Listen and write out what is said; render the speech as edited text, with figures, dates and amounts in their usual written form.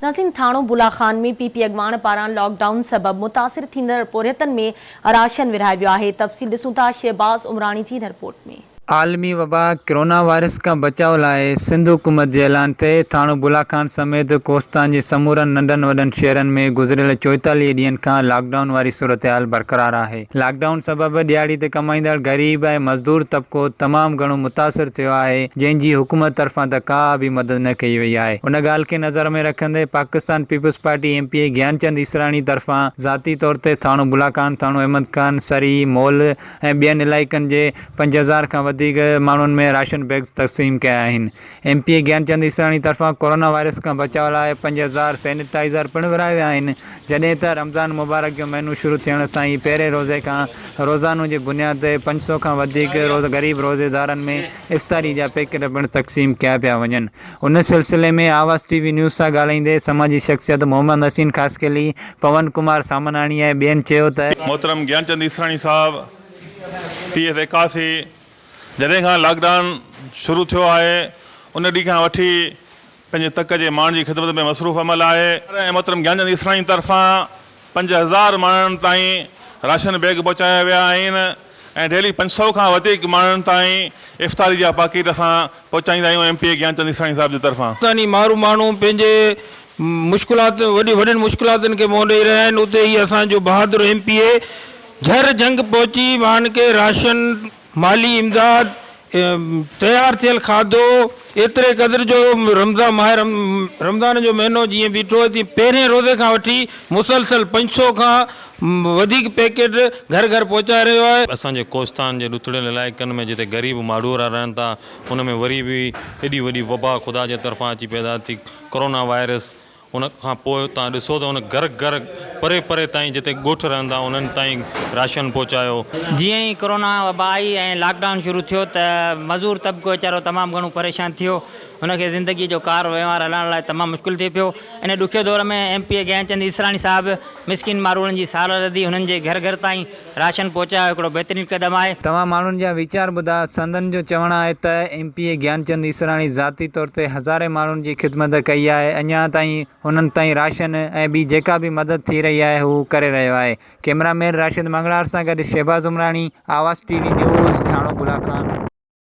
नाज़रीन, थाणो बुलाखान में पीपी अॻवान पारां लॉकडाउन सबब मुतासिर थींदड़ पोरियतन में राशन विरहायो वियो आहे। तफ़सील ॾिसूं था शहबाज़ उमरानी जी हिन रिपोर्ट में। आलमी वबा कोरोना वायरस का बचाव लाइ सिंध हुकूमत जे ऐलान ते थाणो बुलाखान समेत कोस्तान जे समूरनि नंढनि वॾनि शहरनि में गुज़िरियल 44 ॾींहनि खां लॉकडाउन वारी सूरत हाल बरक़रार आहे। लॉकडाउन सबबि दिहाड़ी ते कमाईंदड़ गरीब ऐं मज़दूर तबिको तमामु घणो मुतासिर थियो आहे, जंहिंजी हुकूमत तरफ़ां त का बि मदद न कई वई आहे। उन ॻाल्हि खे नज़र में रखंदे पाकिस्तान पीपल्स पार्टी एमपीए ज्ञानचंद ईसराणी तरफ़ां ज़ाती तौर ते थाणो बुलाखान, थाणो अहमद खान, सरी, मोल ऐं ॿियनि इलाइक़नि जे 5000 खां वधीक माण्हुनि में राशन बैग तक़सीम कया आहिनि। एमपीए ज्ञानचंद ईसराणी तरफ़ां कोरोना वायरस खां बचाव लाइ 5000 सैनिटाइज़र पिणु विरहाया विया आहिनि। जॾहिं त रमज़ान मुबारक जो महीनो शुरू थियण सां ई पहिरें रोज़े खां रोज़ानो जे बुनियाद ते 500 खां वधीक गरीब रोज़ेदारनि में इफ़्तारी जा पैकेट पिणु तक़सीम कया पिया वञनि। उन सिलसिले में आवाज़ टीवी न्यूज़ सां ॻाल्हाईंदे समाजी शख़्सियत मोहम्मद हसीन ख़ासकेली, पवन कुमार सामनाणी ऐं ॿियनि चयो त मोहतरम ज्ञानचंद ईसराणी साहब पीएस एकासी जॾहिं खां लॉकडाउन शुरू थियो आहे उन ॾींहं खां वठी पंहिंजे तक जे माण्हुनि जी ख़िदमत में मसरूफ़ अमल आहे ऐं मोहतरम ज्ञानचंद ईसराणी तरफ़ां 5000 माण्हुनि ताईं राशन बैग पहुचाया विया आहिनि ऐं डेली 500 खां वधीक माण्हुनि ताईं इफ़्तारी जा पैकेट असां पहुचाईंदा आहियूं एमपीए ज्ञानचंद ईसराणी साहब जी तरफ़ां। माण्हू पंहिंजे मुश्किलात वॾियुनि मुश्किलातुनि खे मुंहुं ॾेई रहिया आहिनि। उते ई असांजो बहादुर एमपीए झर जंग पहुची माण्हुनि खे राशन, माली इमदाद, तयारु थियल खाधो एतिरे क़दुरु जो रमज़ान जो महीनो जीअं बीठो तीअं पहिरें रोज़े खां वठी मुसलसल 500 खां वधीक पैकेट घर घर पहुचाए रहियो आहे। असांजे कोस्तान जे ॾुथड़ियल इलाइक़नि में जिते ग़रीब माण्हू रहनि था उन में वरी बि एॾी वॾी वबा ख़ुदा जे तरफ़ां अची पैदा थी, कोरोना वायरस। उन खां पोइ तव्हां ॾिसो त उन घर घर परे परे ताईं जिते ॻोठ रहंदा उन्हनि ताईं राशन पहुचायो। जीअं ई कोरोना वबा आई ऐं लॉकडाउन शुरू थियो त मज़दूर तबिको वीचारो तमामु घणो परेशान थियो। उनखे ज़िंदगी जो कार वहिंवार हलाइण लाइ तमामु मुश्किल थिए पियो। इन ॾुखियो दौर में एमपीए ज्ञानचंद ईसराणी साहिबु मिसकिन माण्हुनि जी साल रधी हुननि जे घर घर ताईं राशन पहुचायो हिकिड़ो बहितरीनु क़दम आहे। तव्हां माण्हुनि जा वीचार ॿुधा। संदन जो चवणु आहे त एमपीए ज्ञानचंद ईसराणी ज़ाती तौर ते हज़ारे माण्हुनि जी ख़िदमत कई आहे। अञा ताईं हुननि ताईं राशन ऐं ॿी जेका बि मदद थी रही आहे हू करे रहियो आहे। कैमरामैन राशिद मंगलार सां गॾु शहबाज़ उमरानी, आवाज़ टीवी न्यूज़, थाणो बुलाखान।